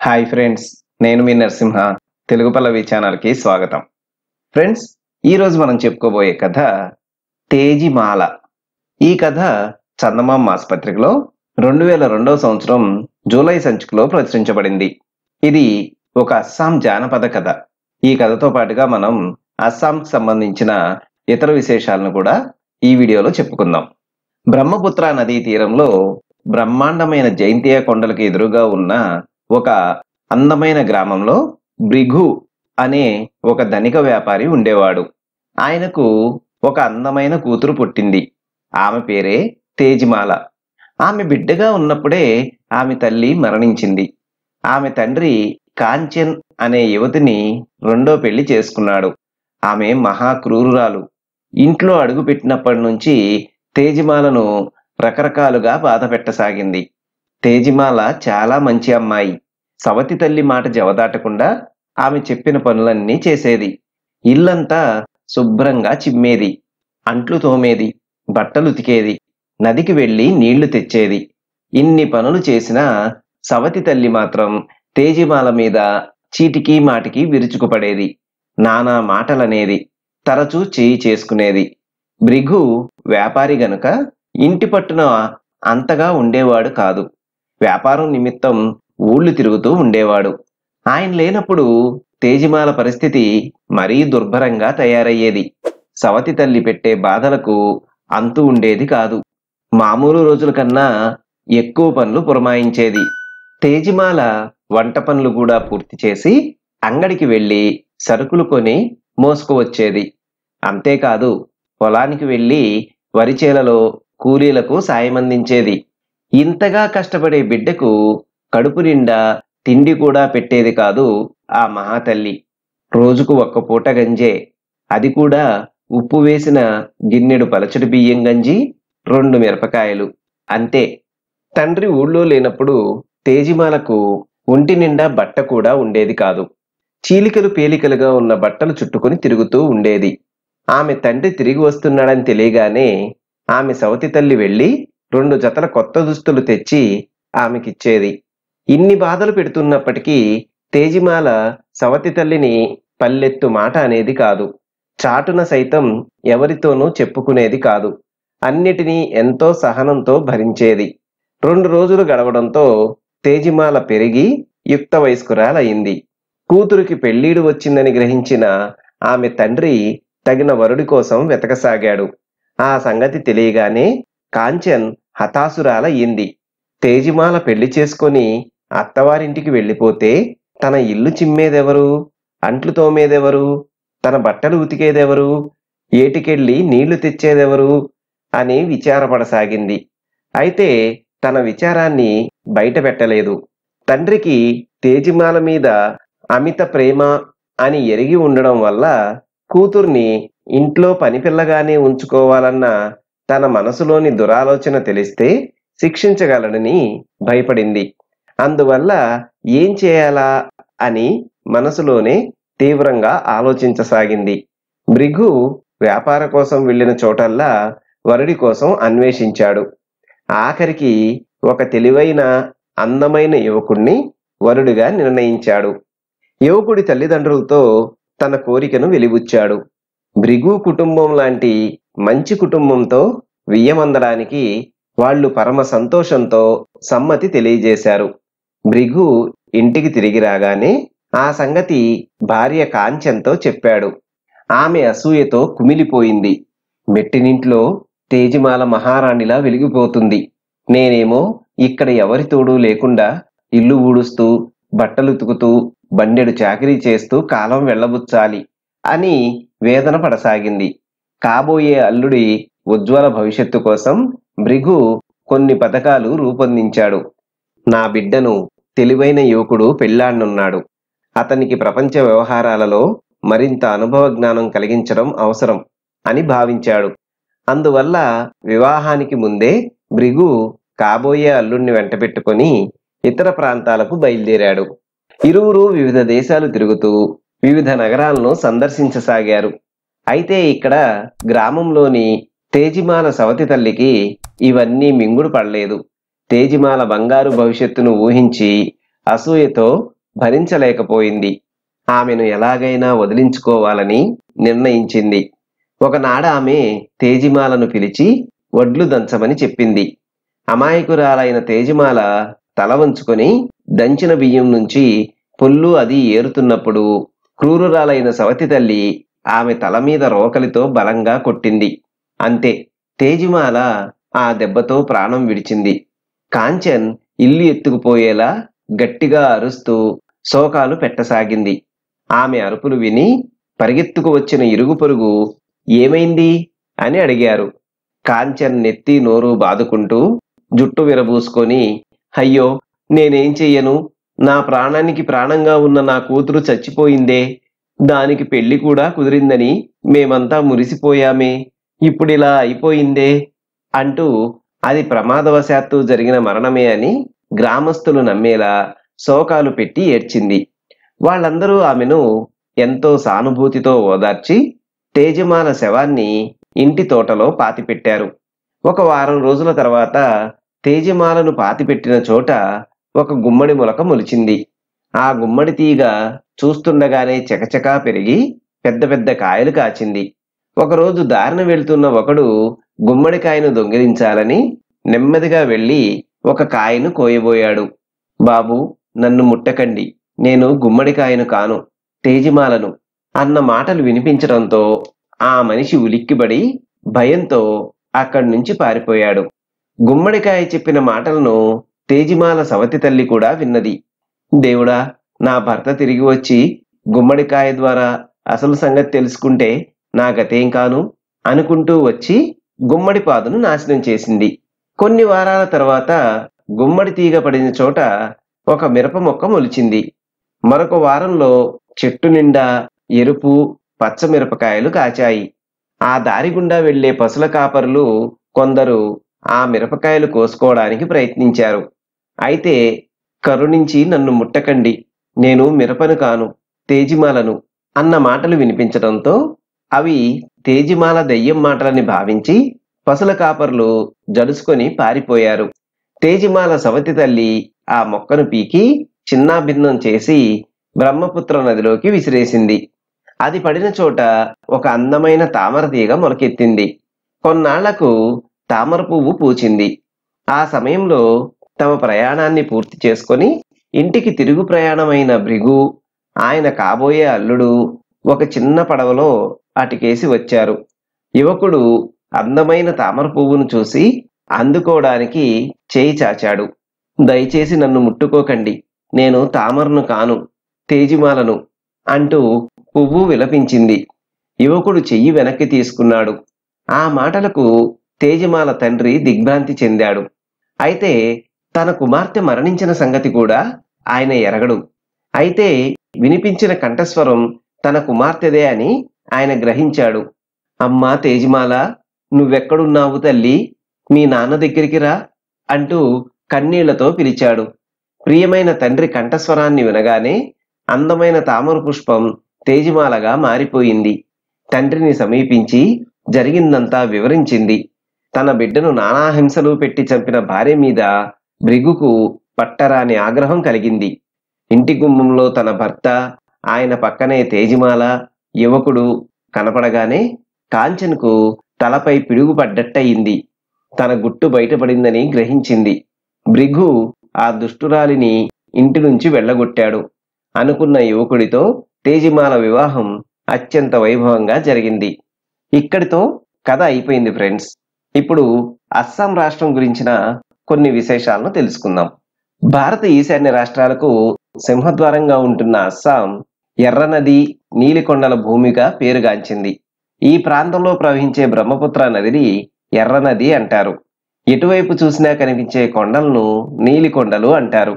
Hi friends, నేను మీ నరసింహ. తెలుగు పల్లవి ఛానల్కి స్వాగతం. ఫ్రెండ్స్, ఈరోజు మనం చెప్పుకోబోయే కథ తేజిమాల. ఈ కథ చందమామ మాసపత్రికలో 2002వ సంవత్సరం జూలై సంచికలో ప్రచురించబడింది. ఇది ఒక అస్సాం జానపద కథ. ఈ కథతో పాటుగా మనం అస్సాంకి సంబంధించిన ఇతర విశేషాలను కూడా ఈ వీడియోలో చెప్పుకుందాం. బ్రహ్మపుత్ర నదీ తీరంలో బ్రహ్మాండమైన జైంతియా కొండలకు ఎదురుగా ఉన్న ఒక అందమైన గ్రామంలో భృగు అనే ఒక ధనిక వ్యాపారి ఉండేవాడు. ఆయనకు ఒక అందమైన కూతురు పుట్టింది. ఆమె పేరే తేజిమాల. ఆమె బిడ్డగా ఉన్నప్పుడే ఆమె తల్లి మరణించింది. ఆమె తండ్రి కాంచన్ అనే యువతిని రెండో పెళ్లి చేసుకున్నాడు. ఆమె మహాక్రూరురాలు. ఇంట్లో అడుగు పెట్టినప్పటి నుంచి తేజిమాలను రకరకాలుగా బాధ పెట్టసాగింది. తేజిమాల చాలా మంచి అమ్మాయి. సవతి తల్లి మాట జవదాటకుండా ఆమె చెప్పిన పనులన్నీ చేసేది. ఇల్లంతా శుభ్రంగా చిమ్మేది, అంట్లు తోమేది, బట్టలు ఉతికేది, నదికి వెళ్లి నీళ్లు తెచ్చేది. ఇన్ని పనులు చేసినా సవతి తల్లి మాత్రం తేజిమాల మీద చీటికి మాటికి విరుచుకుపడేది. నానా మాటలనేది, తరచూ చేయి చేసుకునేది. భృగు వ్యాపారి గనుక ఇంటి పట్టున అంతగా ఉండేవాడు కాదు. వ్యాపారం నిమిత్తం ఊళ్ళు తిరుగుతూ ఉండేవాడు. ఆయన లేనప్పుడు తేజిమాల పరిస్థితి మరీ దుర్భరంగా తయారయ్యేది. సవతి తల్లి పెట్టే బాధలకు అంతు ఉండేది కాదు. మామూలు రోజుల కన్నా ఎక్కువ పనులు పురమాయించేది. తేజిమాల వంట పనులు కూడా పూర్తి చేసి అంగడికి వెళ్లి సరుకులు కొని మోసుకువచ్చేది. అంతేకాదు, పొలానికి వెళ్లి వరిచేలలో కూలీలకు సాయమందించేది. ఇంతగా కష్టపడే బిడ్డకు కడుపు నిండా తిండి కూడా పెట్టేది కాదు ఆ మహాతల్లి. రోజుకు ఒక్క పూట గంజే, అది కూడా ఉప్పు వేసిన గిన్నెడు పలచడి బియ్యం గంజి, 2 మిరపకాయలు, అంతే. తండ్రి ఊళ్ళో లేనప్పుడు తేజిమాలకు ఒంటి నిండా బట్ట కూడా ఉండేది కాదు. చీలికలు పేలికలుగా ఉన్న బట్టలు చుట్టుకుని తిరుగుతూ ఉండేది. ఆమె తండ్రి తిరిగి వస్తున్నాడని తెలియగానే ఆమె సవతి తల్లి వెళ్లి 2 జతల కొత్త దుస్తులు తెచ్చి ఆమెకిచ్చేది. ఇన్ని బాధలు పెడుతున్నప్పటికీ తేజిమాల సవతి తల్లిని పల్లెత్తు మాట అనేది కాదు. చాటున సైతం ఎవరితోనూ చెప్పుకునేది కాదు. అన్నిటినీ ఎంతో సహనంతో భరించేది. 2 రోజులు గడవడంతో తేజిమాల పెరిగి యుక్త వయస్కురాలయ్యింది. కూతురికి పెళ్లీడు వచ్చిందని గ్రహించిన ఆమె తండ్రి తగిన వరుడి కోసం వెతకసాగాడు. ఆ సంగతి తెలియగానే కాంచన్ హతాశురాలయ్యింది. తేజిమాల పెళ్లి చేసుకొని అత్తవారింటికి వెళ్ళిపోతే తన ఇల్లు చిమ్మేదెవరు, అంట్లు తోమేదెవరు, తన బట్టలు ఉతికేదెవరు, ఏటికెళ్ళి నీళ్లు తెచ్చేదెవరు అని విచారపడసాగింది. అయితే తన విచారాన్ని బయట పెట్టలేదు. తండ్రికి తేజిమాల మీద అమిత ప్రేమ అని ఎరిగి ఉండడం వల్ల కూతుర్ని ఇంట్లో పనిపిల్లగానే ఉంచుకోవాలన్న తన మనసులోని దురాలోచన తెలిస్తే శిక్షించగలడని భయపడింది. అందువల్ల ఏం చేయాలా అని మనసులోనే తీవ్రంగా ఆలోచించసాగింది. భృగు వ్యాపార కోసం వెళ్లిన చోటల్లా వరుడి కోసం అన్వేషించాడు. ఆఖరికి ఒక తెలివైన అందమైన యువకుణ్ణి వరుడిగా నిర్ణయించాడు. యువకుడి తల్లిదండ్రులతో తన కోరికను వెలిబుచ్చాడు. భృగు కుటుంబం లాంటి మంచి కుటుంబంతో వియ్యమందడానికి వాళ్ళు పరమ సంతోషంతో సమ్మతి తెలియజేశారు. భృగు ఇంటికి తిరిగి రాగానే ఆ సంగతి భార్య కాంచన్తో చెప్పాడు. ఆమె అసూయతో కుమిలిపోయింది. మెట్టినింట్లో తేజిమాల మహారాణిలా వెలిగిపోతుంది. నేనేమో ఇక్కడ ఎవరి తోడు లేకుండా ఇల్లు ఊడుస్తూ, బట్టలుతుకుతూ, బండెడు చాకిరీ చేస్తూ కాలం వెళ్ళబుచ్చాలి అని వేదన పడసాగింది. కాబోయే అల్లుడి ఉజ్వల భవిష్యత్తు కోసం భృగు కొన్ని పథకాలు రూపొందించాడు. నా బిడ్డను తెలివైన యువకుడు పెళ్లాడనున్నాడు. అతనికి ప్రపంచ వ్యవహారాలలో మరింత అనుభవ జ్ఞానం కలిగించడం అవసరం అని భావించాడు. అందువల్ల వివాహానికి ముందే భృగు కాబోయే అల్లుడిని వెంటబెట్టుకొని ఇతర ప్రాంతాలకు బయలుదేరాడు. ఇరువురు వివిధ దేశాలు తిరుగుతూ వివిధ నగరాలను సందర్శించసాగారు. అయితే ఇక్కడ గ్రామంలోని తేజిమాల సవతి తల్లికి ఇవన్నీ మింగుడు పడలేదు. తేజిమాల బంగారు భవిష్యత్తును ఊహించి అసూయతో భరించలేకపోయింది. ఆమెను ఎలాగైనా వదిలించుకోవాలని నిర్ణయించింది. ఒకనాడు ఆమె తేజిమాలను పిలిచి వడ్లు దంచమని చెప్పింది. అమాయకురాలైన తేజిమాల తల వంచుకొని దంచిన బియ్యం నుంచి పొల్లు అది ఏరుతున్నప్పుడు క్రూరురాలైన సవతి తల్లి ఆమె తల మీద రోకలితో బలంగా కొట్టింది. అంతే, తేజిమాల ఆ దెబ్బతో ప్రాణం విడిచింది. కాంచన్ ఇల్లు ఎత్తుకుపోయేలా గట్టిగా అరుస్తూ శోకాలు పెట్టసాగింది. ఆమె అరుపులు విని పరిగెత్తుకు వచ్చిన ఇరుగు పొరుగు ఏమైంది అని అడిగారు. కాంచన్ నెత్తి నోరు బాదుకుంటూ జుట్టు విరబూసుకొని, అయ్యో, నేనేం చెయ్యను, నా ప్రాణానికి ప్రాణంగా ఉన్న నా కూతురు చచ్చిపోయిందే, దానికి పెళ్లి కూడా కుదిరిందని మేమంతా మురిసిపోయామే, ఇప్పుడిలా అయిపోయిందే అంటూ అది ప్రమాదవశాత్తు జరిగిన మరణమే అని గ్రామస్తులు నమ్మేలా శోకాలు పెట్టి ఏడ్చింది. వాళ్ళందరూ ఆమెను ఎంతో సానుభూతితో ఓదార్చి తేజమాల శవాన్ని ఇంటి తోటలో పాతిపెట్టారు. ఒక వారం రోజుల తర్వాత తేజమాలను పాతిపెట్టిన చోట ఒక గుమ్మడి మొలక మొలిచింది. ఆ గుమ్మడి తీగ చూస్తుండగానే చకచకా పెరిగి పెద్ద పెద్ద కాయలు కాచింది. ఒకరోజు దారిన వెళ్తున్న ఒకడు గుమ్మడికాయను దొంగిలించాలని నెమ్మదిగా వెళ్లి ఒక కాయను కోయబోయాడు. బాబు, నన్ను ముట్టకండి, నేను గుమ్మడికాయను కాను, తేజిమాలను అన్న మాటలు వినిపించడంతో ఆ మనిషి ఉలిక్కిపడి భయంతో అక్కడి నుంచి పారిపోయాడు. గుమ్మడికాయ చెప్పిన మాటలను తేజిమాల సవతి తల్లి కూడా విన్నది. దేవుడా, నా భర్త తిరిగి వచ్చి గుమ్మడికాయ ద్వారా అసలు సంగతి తెలుసుకుంటే నా గతేం కాను అనుకుంటూ వచ్చి గుమ్మడి పాదును నాశనం చేసింది. కొన్ని వారాల తర్వాత గుమ్మడి తీగ పడిన చోట ఒక మిరప మొక్క మొలిచింది. మరొక వారంలో చెట్టు నిండా ఎరుపు పచ్చ మిరపకాయలు కాచాయి. ఆ దారి గుండా వెళ్లే పశుల కాపరులు కొందరు ఆ మిరపకాయలు కోసుకోవడానికి ప్రయత్నించారు. అయితే కరుణించి నన్ను ముట్టకండి, నేను మిరపను కాను, తేజిమాలను అన్న మాటలు వినిపించడంతో అవి తేజిమాల దెయ్యం మాటలని భావించి పశుల కాపరులు జడుసుకొని పారిపోయారు. తేజిమాల సవతి తల్లి ఆ మొక్కను పీకి చిన్నాభిన్నం చేసి బ్రహ్మపుత్ర నదిలోకి విసిరేసింది. అది పడిన చోట ఒక అందమైన తామర తీగ మొలకెత్తింది. కొన్నాళ్లకు తామర పువ్వు పూచింది. ఆ సమయంలో తమ ప్రయాణాన్ని పూర్తి చేసుకొని ఇంటికి తిరుగు ప్రయాణమైన భృగు, ఆయన కాబోయే అల్లుడు ఒక చిన్న పడవలో అటుకేసి వచ్చారు. యువకుడు అందమైన తామర పువ్వును చూసి అందుకోవడానికి చేయి చాచాడు. దయచేసి నన్ను ముట్టుకోకండి, నేను తామరను కాను, తేజిమాలను అంటూ పువ్వు విలపించింది. యువకుడు చెయ్యి వెనక్కి తీసుకున్నాడు. ఆ మాటలకు తేజిమాల తండ్రి దిగ్భ్రాంతి చెందాడు. అయితే తన కుమార్తె మరణించిన సంగతి కూడా ఆయన ఎరగడు. అయితే వినిపించిన కంఠస్వరం తన కుమార్తెదే అని ఆయన గ్రహించాడు. అమ్మా తేజిమాల, నువ్వెక్కడున్నావు తల్లి, మీ నాన్న దగ్గరికి రా అంటూ కన్నీళ్లతో పిలిచాడు. ప్రియమైన తండ్రి కంఠస్వరాన్ని వినగానే అందమైన తామర పుష్పం తేజిమాలగా మారిపోయింది. తండ్రిని సమీపించి జరిగిందంతా వివరించింది. తన బిడ్డను నానా హింసలు పెట్టి చంపిన భార్య మీద భృగుకు పట్టరాని ఆగ్రహం కలిగింది. ఇంటి గుమ్మంలో తన భర్త, ఆయన పక్కనే తేజిమాల యువకుడు కనపడగానే కాంచన్కు తలపై పిడుగు పడ్డట్టయింది. తన గుట్టు బయటపడిందని గ్రహించింది. భృగు ఆ దుష్టురాలిని ఇంటి నుంచి వెళ్ళగొట్టాడు. అనుకున్న యువకుడితో తేజిమాల వివాహం అత్యంత వైభవంగా జరిగింది. ఇక్కడితో కథ అయిపోయింది ఫ్రెండ్స్. ఇప్పుడు అస్సాం రాష్ట్రం గురించిన కొన్ని విశేషాలను తెలుసుకుందాం. భారత ఈశాన్య రాష్ట్రాలకు సింహద్వారంగా ఉంటున్న అస్సాం ఎర్రనది, నీలికొండల భూమిగా పేరుగాంచింది. ఈ ప్రాంతంలో ప్రవహించే బ్రహ్మపుత్ర నదిని ఎర్రనది అంటారు. ఎటువైపు చూసినా కనిపించే కొండలను నీలికొండలు అంటారు.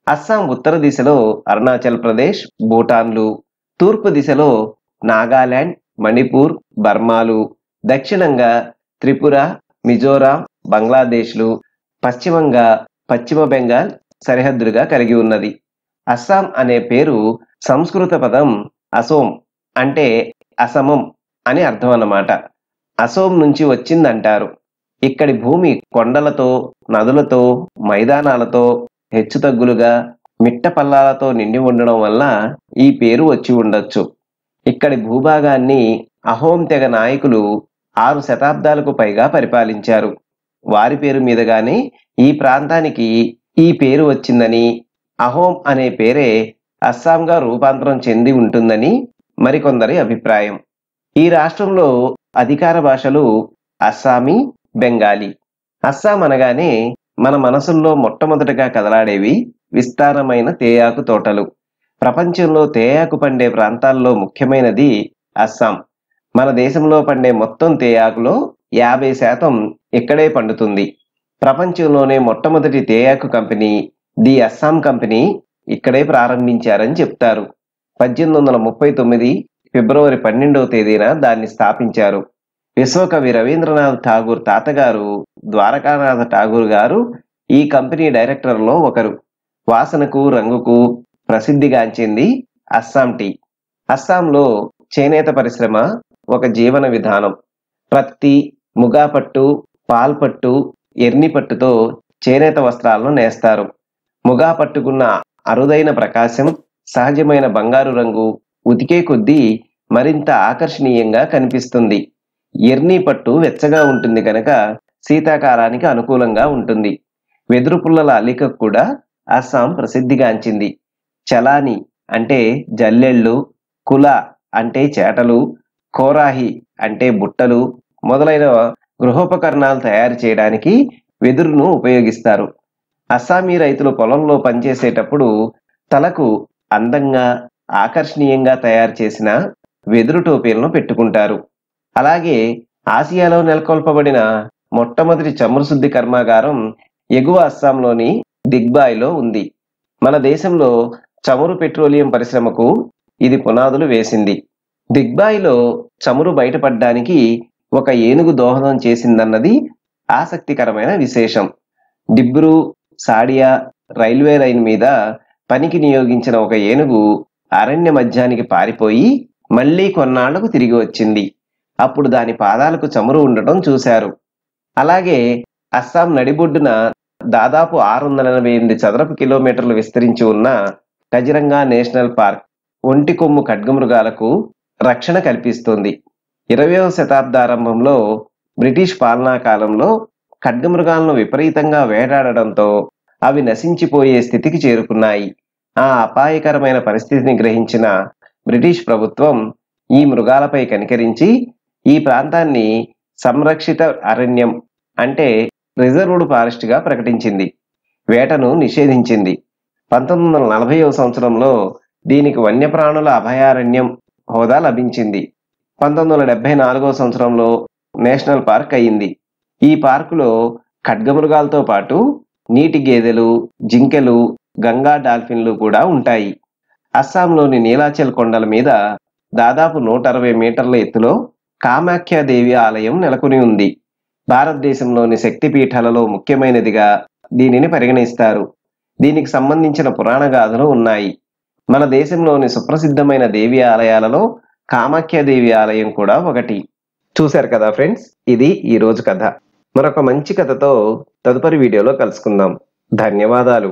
అస్సాం ఉత్తర దిశలో అరుణాచల్ ప్రదేశ్, భూటాన్లు, తూర్పు దిశలో నాగాలాండ్, మణిపూర్, బర్మాలు, దక్షిణంగా త్రిపుర, మిజోరాం, బంగ్లాదేశ్లు, పశ్చిమంగా పశ్చిమ బెంగాల్ సరిహద్దులుగా కలిగి ఉన్నది. అస్సాం అనే పేరు సంస్కృత పదం అసోం అంటే అసమం అని అర్థం అన్నమాట. అసోం నుంచి వచ్చిందంటారు. ఇక్కడి భూమి కొండలతో, నదులతో, మైదానాలతో హెచ్చుతగ్గులుగా మిట్ట పల్లాలతో నిండి ఉండడం వల్ల ఈ పేరు వచ్చి ఉండొచ్చు. ఇక్కడి భూభాగాన్ని అహోం తెగ నాయకులు 6 శతాబ్దాలకు పైగా పరిపాలించారు. వారి పేరు మీదుగానే ఈ ప్రాంతానికి ఈ పేరు వచ్చిందని, అహోం అనే పేరే అస్సాంగా రూపాంతరం చెంది ఉంటుందని మరికొందరి అభిప్రాయం. ఈ రాష్ట్రంలో అధికార భాషలు అస్సామీ, బెంగాలీ. అస్సాం అనగానే మన మనసుల్లో మొట్టమొదటగా కదలాడేవి విస్తారమైన తేయాకు తోటలు. ప్రపంచంలో తేయాకు పండే ప్రాంతాల్లో ముఖ్యమైనది అస్సాం. మన దేశంలో పండే మొత్తం తేయాకులో 50% ఇక్కడే పండుతుంది. ప్రపంచంలోనే మొట్టమొదటి తేయాకు కంపెనీ ది అస్సాం కంపెనీ ఇక్కడే ప్రారంభించారని చెప్తారు. 1839 ఫిబ్రవరి 12వ తేదీన దాన్ని స్థాపించారు. విశ్వకవి రవీంద్రనాథ్ ఠాగూర్ తాతగారు ద్వారకానాథ ఠాగూర్ గారు ఈ కంపెనీ డైరెక్టర్లో ఒకరు. వాసనకు, రంగుకు ప్రసిద్ధిగాంచింది అస్సాం టీ. అస్సాంలో చేనేత పరిశ్రమ ఒక జీవన విధానం. ప్రత్తి, ముగాపట్టు, పాల్పట్టు, ఎర్నిపట్టుతో చేనేత వస్త్రాలను నేస్తారు. ముగాపట్టుకున్న అరుదైన ప్రకాశం, సహజమైన బంగారు రంగు ఉతికే కొద్దీ మరింత ఆకర్షణీయంగా కనిపిస్తుంది. ఎర్నీ పట్టు వెచ్చగా ఉంటుంది కనుక శీతాకాలానికి అనుకూలంగా ఉంటుంది. వెదురు పుల్లల అల్లికకు కూడా అస్సాం ప్రసిద్ధిగాంచింది. చలాని అంటే జల్లెళ్ళు, కుల అంటే చేటలు, కోరాహి అంటే బుట్టలు మొదలైన గృహోపకరణాలు తయారు చేయడానికి వెదురును ఉపయోగిస్తారు. అస్సామీ రైతులు పొలంలో పనిచేసేటప్పుడు తలకు అందంగా, ఆకర్షణీయంగా తయారు చేసిన వెదురు టోపీలను పెట్టుకుంటారు. అలాగే ఆసియాలో నెలకొల్పబడిన మొట్టమొదటి చమురు శుద్ధి కర్మాగారం ఎగువ అస్సాంలోని దిగ్బాయ్లో ఉంది. మన దేశంలో చమురు పెట్రోలియం పరిశ్రమకు ఇది పునాదులు వేసింది. దిగ్బాయ్లో చమురు బయటపడ్డానికి ఒక ఏనుగు దోహదం చేసిందన్నది ఆసక్తికరమైన విశేషం. డిబ్రూ, సాడియా రైల్వే లైన్ మీద పనికి నియోగించిన ఒక ఏనుగు అరణ్య మధ్యానికి పారిపోయి మళ్లీ కొన్నాళ్లకు తిరిగి వచ్చింది. అప్పుడు దాని పాదాలకు చమురు ఉండటం చూశారు. అలాగే అస్సాం నడిబొడ్డున దాదాపు 688 చదరపు కిలోమీటర్లు విస్తరించి ఉన్న కజిరంగా నేషనల్ పార్క్ ఒంటి కొమ్ము ఖడ్గమృగాలకు రక్షణ కల్పిస్తుంది. 20వ శతాబ్దారంభంలో బ్రిటిష్ పాలనా కాలంలో ఖడ్గమృగాలను విపరీతంగా వేటాడడంతో అవి నశించిపోయే స్థితికి చేరుకున్నాయి. ఆ అపాయకరమైన పరిస్థితిని గ్రహించిన బ్రిటిష్ ప్రభుత్వం ఈ మృగాలపై కనికరించి ఈ ప్రాంతాన్ని సంరక్షిత అరణ్యం అంటే రిజర్వ్డ్ ఫారెస్ట్ గా ప్రకటించింది. వేటను నిషేధించింది. 1940వ సంవత్సరంలో దీనికి వన్యప్రాణుల అభయారణ్యం హోదా లభించింది. 1974వ సంవత్సరంలో నేషనల్ పార్క్ అయింది. ఈ పార్కులో ఖడ్గమృగాలతో పాటు నీటి గేదెలు, జింకెలు, గంగా డాల్ఫిన్లు కూడా ఉంటాయి. అస్సాంలోని నీలాచల్ కొండల మీద దాదాపు 160 మీటర్ల ఎత్తులో కామాఖ్యాదేవి ఆలయం నెలకొని ఉంది. భారతదేశంలోని శక్తిపీఠాలలో ముఖ్యమైనదిగా దీనిని పరిగణిస్తారు. దీనికి సంబంధించిన పురాణ గాథలు ఉన్నాయి. మన దేశంలోని సుప్రసిద్ధమైన దేవి ఆలయాలలో కామాఖ్యాదేవి ఆలయం కూడా ఒకటి. చూశారు కదా ఫ్రెండ్స్, ఇది ఈ రోజు కథ. మరొక మంచి కథతో తదుపరి వీడియోలో కలుసుకుందాం. ధన్యవాదాలు.